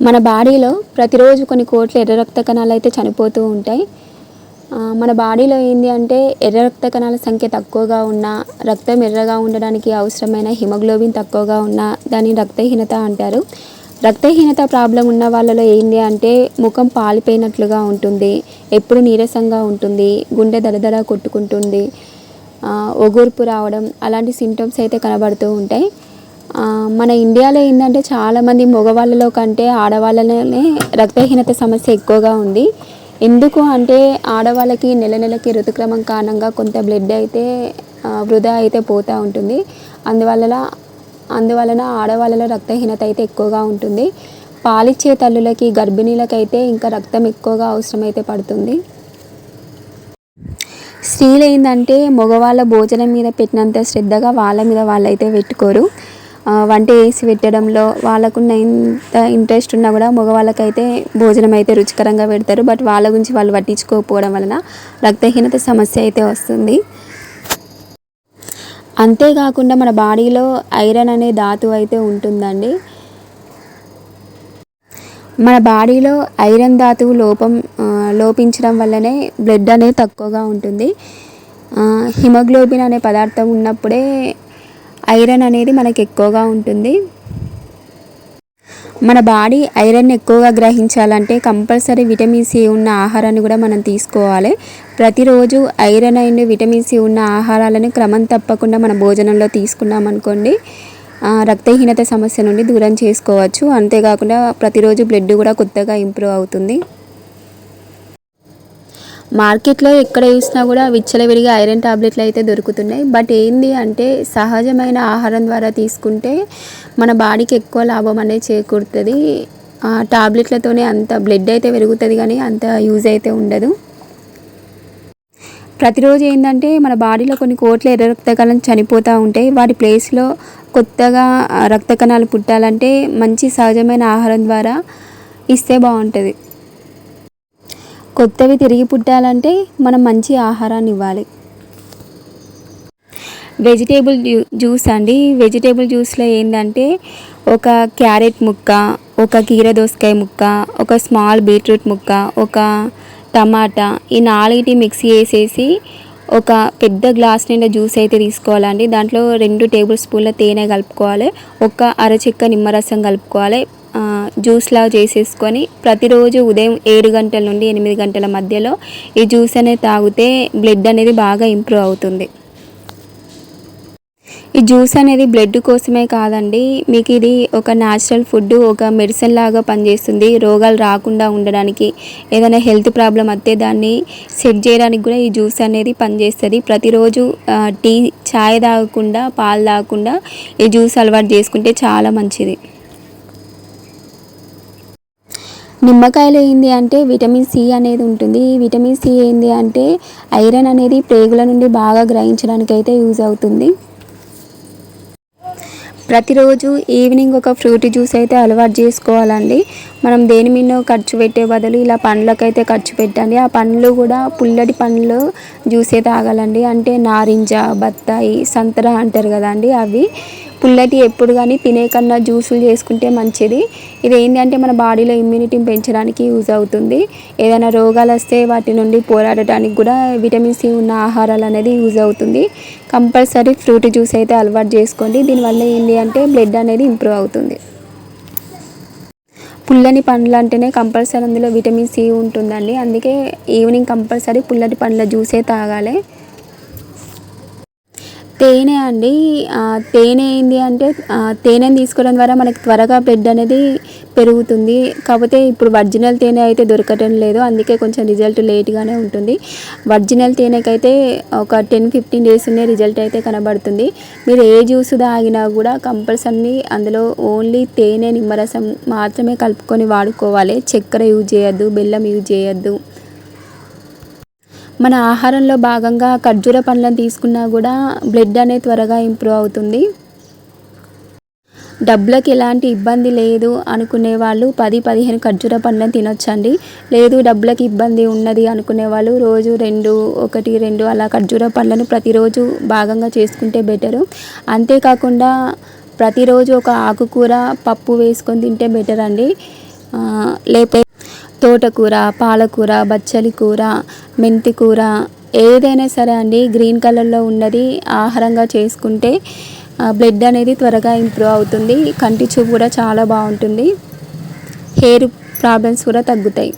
మన బాడీలో ప్రతిరోజు కొన్ని కోట్ల ఎర్ర రక్త కణాలు అయితే చనిపోతూ ఉంటాయి. మన బాడీలో ఏంది అంటే ఎర్ర రక్త కణాల సంఖ్య తక్కువగా ఉన్న, రక్తం ఎర్రగా ఉండడానికి అవసరమైన హిమోగ్లోబిన్ తక్కువగా ఉన్న దాన్ని రక్తహీనత అంటారు. రక్తహీనత ప్రాబ్లం ఉన్న వాళ్ళలో ఏంది అంటే ముఖం పాలిపోయినట్లుగా ఉంటుంది, ఎప్పుడు నీరసంగా ఉంటుంది, గుండె దడదడ కొట్టుకుంటుంది, ఒగూర్పు రావడం అలాంటి సింటమ్స్ అయితే కనబడుతూ ఉంటాయి. మన ఇండియాలో ఏంటంటే చాలామంది మగవాళ్ళలో కంటే ఆడవాళ్ళలోనే రక్తహీనత సమస్య ఎక్కువగా ఉంది. ఎందుకు అంటే ఆడవాళ్ళకి నెల నెలకి ఋతుక్రమం కారణంగా కొంత బ్లడ్ అయితే వృధా అయితే పోతూ ఉంటుంది. అందువలన ఆడవాళ్ళలో రక్తహీనత అయితే ఎక్కువగా ఉంటుంది. పాలిచ్చే తల్లులకి, గర్భిణీలకైతే ఇంకా రక్తం ఎక్కువగా అవసరమైతే పడుతుంది. స్త్రీలు ఏంటంటే మగవాళ్ళ భోజనం మీద పెట్టినంత శ్రద్ధగా వాళ్ళ మీద వాళ్ళైతే పెట్టుకోరు. వంట వేసి పెట్టడంలో వాళ్ళకున్న ఎంత ఇంట్రెస్ట్ ఉన్నా కూడా మగవాళ్ళకైతే భోజనం అయితే రుచికరంగా పెడతారు. బట్ వాళ్ళ గురించి వాళ్ళు పట్టించుకోకపోవడం వలన రక్తహీనత సమస్య అయితే వస్తుంది. అంతేకాకుండా మన బాడీలో ఐరన్ అనే ధాతువు అయితే ఉంటుందండి. మన బాడీలో ఐరన్ ధాతువు లోపించడం వల్లనే బ్లడ్ అనేది తక్కువగా ఉంటుంది. హిమోగ్లోబిన్ అనే పదార్థం ఉన్నప్పుడే ఐరన్ అనేది మనకి ఎక్కువగా ఉంటుంది. మన బాడీ ఐరన్ ఎక్కువగా గ్రహించాలంటే కంపల్సరీ విటమిన్ సి ఉన్న ఆహారాన్ని కూడా మనం తీసుకోవాలి. ప్రతిరోజు ఐరన్ అండ్ విటమిన్ సి ఉన్న ఆహారాలను క్రమం తప్పకుండా మన భోజనంలో తీసుకున్నాం అనుకోండి, రక్తహీనత సమస్య నుండి దూరం చేసుకోవచ్చు. అంతేకాకుండా ప్రతిరోజు బ్లడ్ కూడా కొత్తగా ఇంప్రూవ్ అవుతుంది. మార్కెట్లో ఎక్కడ చూసినా కూడా విచ్చలవిడిగా ఐరన్ టాబ్లెట్లు అయితే దొరుకుతున్నాయి. బట్ ఏంది అంటే సహజమైన ఆహారం ద్వారా తీసుకుంటే మన బాడీకి ఎక్కువ లాభం అనేది చేకూరుతుంది. టాబ్లెట్లతోనే అంత బ్లడ్ అయితే పెరుగుతుంది కానీ అంత యూజ్ అయితే ఉండదు. ప్రతిరోజు ఏంటంటే మన బాడీలో కొన్ని కోట్ల ఎర్ర రక్త కణాలు చనిపోతూ ఉంటాయి. వాటి ప్లేస్లో కొత్తగా రక్త కణాలు పుట్టాలంటే మంచి సహజమైన ఆహారం ద్వారా ఇస్తే బాగుంటుంది. కొత్తవి తిరిగి పుట్టాలంటే మనం మంచి ఆహారాన్ని ఇవ్వాలి. వెజిటేబుల్ జ్యూస్ అండి. వెజిటేబుల్ జ్యూస్లో ఏంటంటే ఒక క్యారెట్ ముక్క, ఒక కీర దోసకాయ ముక్క, ఒక స్మాల్ బీట్రూట్ ముక్క, ఒక టమాటా, ఈ 4 మిక్సీ వేసేసి ఒక పెద్ద గ్లాస్ నిండా జ్యూస్ అయితే తీసుకోవాలండి. దాంట్లో 2 టేబుల్ స్పూన్ల తేనె కలుపుకోవాలి, ఒక అరచెక్క నిమ్మరసం కలుపుకోవాలి. జ్యూస్లా చేసేసుకొని ప్రతిరోజు ఉదయం 7 గంటల నుండి 8 గంటల మధ్యలో ఈ జ్యూస్ అనేది తాగితే బ్లడ్ అనేది బాగా ఇంప్రూవ్ అవుతుంది. ఈ జ్యూస్ అనేది బ్లడ్ కోసమే కాదండి, మీకు ఇది ఒక న్యాచురల్ ఫుడ్, ఒక మెడిసిన్ లాగా పనిచేస్తుంది. రోగాలు రాకుండా ఉండడానికి, ఏదైనా హెల్త్ ప్రాబ్లం వస్తే దాన్ని సెట్ చేయడానికి కూడా ఈ జ్యూస్ అనేది పనిచేస్తుంది. ప్రతిరోజు చాయ్ తాగకుండా, పాలు తాగకుండా ఈ జ్యూస్ అలవాటు చేసుకుంటే చాలా మంచిది. నిమ్మకాయలో ఏంది అంటే విటమిన్ సి అనేది ఉంటుంది. ఈ విటమిన్ సి ఏంది అంటే ఐరన్ అనేది ప్రేగుల నుండి బాగా గ్రహించడానికి అయితే యూజ్ అవుతుంది. ప్రతిరోజు ఈవినింగ్ ఒక ఫ్రూటీ జ్యూస్ అయితే అలవాటు చేసుకోవాలండి. మనం దేని మీదనో ఖర్చు పెట్టే బదులు ఇలా పండ్లకైతే ఖర్చు పెట్టండి. ఆ పండ్లు కూడా పుల్లటి పండ్లు జ్యూసే తాగాలండి. అంటే నారింజ, బత్తాయి, సంతర అంటారు కదండి, అవి పుల్లటి ఎప్పుడు కానీ తినే కన్నా జ్యూసులు చేసుకుంటే మంచిది. ఇది ఏంటంటే మన బాడీలో ఇమ్యూనిటీని పెంచడానికి యూజ్ అవుతుంది. ఏదైనా రోగాలు వస్తే వాటి నుండి పోరాడటానికి కూడా విటమిన్ సి ఉన్న ఆహారాలు అనేది యూజ్ అవుతుంది. కంపల్సరీ ఫ్రూటీ జ్యూస్ అయితే అలవాటు చేసుకోండి. దీనివల్ల ఏంటి అంటే బ్లడ్ అనేది ఇంప్రూవ్ అవుతుంది. పుల్లని పండ్లు అంటేనే కంపల్సరీ అందులో విటమిన్ సి ఉంటుందండి. అందుకే ఈవినింగ్ కంపల్సరీ పుల్లటి పండ్ల జ్యూసే తాగాలి. తేనె అండి. తేనె ఏంది అంటే తేనెని తీసుకోవడం ద్వారా మనకి త్వరగా బ్లడ్ అనేది పెరుగుతుంది. కాకపోతే ఇప్పుడు ఒరిజినల్ తేనె అయితే దొరకటం లేదు, అందుకే కొంచెం రిజల్ట్ లేట్గానే ఉంటుంది. ఒరిజినల్ తేనెకైతే ఒక 10-15 డేస్నే రిజల్ట్ అయితే కనబడుతుంది. మీరు ఏ జ్యూస్ తాగినా కూడా కంపల్సరీ అందులో ఓన్లీ తేనె, నిమ్మరసం మాత్రమే కలుపుకొని వాడుకోవాలి. చక్కెర యూజ్ చేయొద్దు, బెల్లం యూజ్ చేయొద్దు. మన ఆహారంలో భాగంగా ఖర్జూర పండ్లను తీసుకున్నా కూడా బ్లడ్ అనేది త్వరగా ఇంప్రూవ్ అవుతుంది. డబ్బులకి ఎలాంటి ఇబ్బంది లేదు అనుకునే వాళ్ళు 10-15 ఖర్జూర పండ్లను తినొచ్చండి. లేదు డబ్బులకి ఇబ్బంది ఉన్నది అనుకునే వాళ్ళు రోజు 1-2 అలా ఖర్జూర పండ్లను ప్రతిరోజు భాగంగా చేసుకుంటే బెటరు. అంతేకాకుండా ప్రతిరోజు ఒక ఆకుకూర, పప్పు వేసుకొని తింటే బెటర్ అండి. లేకపోతే తోటకూర, పాలకూర, బచ్చలి కూర, మెంతి కూర ఏదైనా సరే అండి గ్రీన్ కలర్లో ఉన్నది ఆహారంగా చేసుకుంటే బ్లడ్ అనేది త్వరగా ఇంప్రూవ్ అవుతుంది. కంటి చూపు కూడా చాలా బాగుంటుంది. హెయిర్ ప్రాబ్లమ్స్ కూడా తగ్గుతాయి.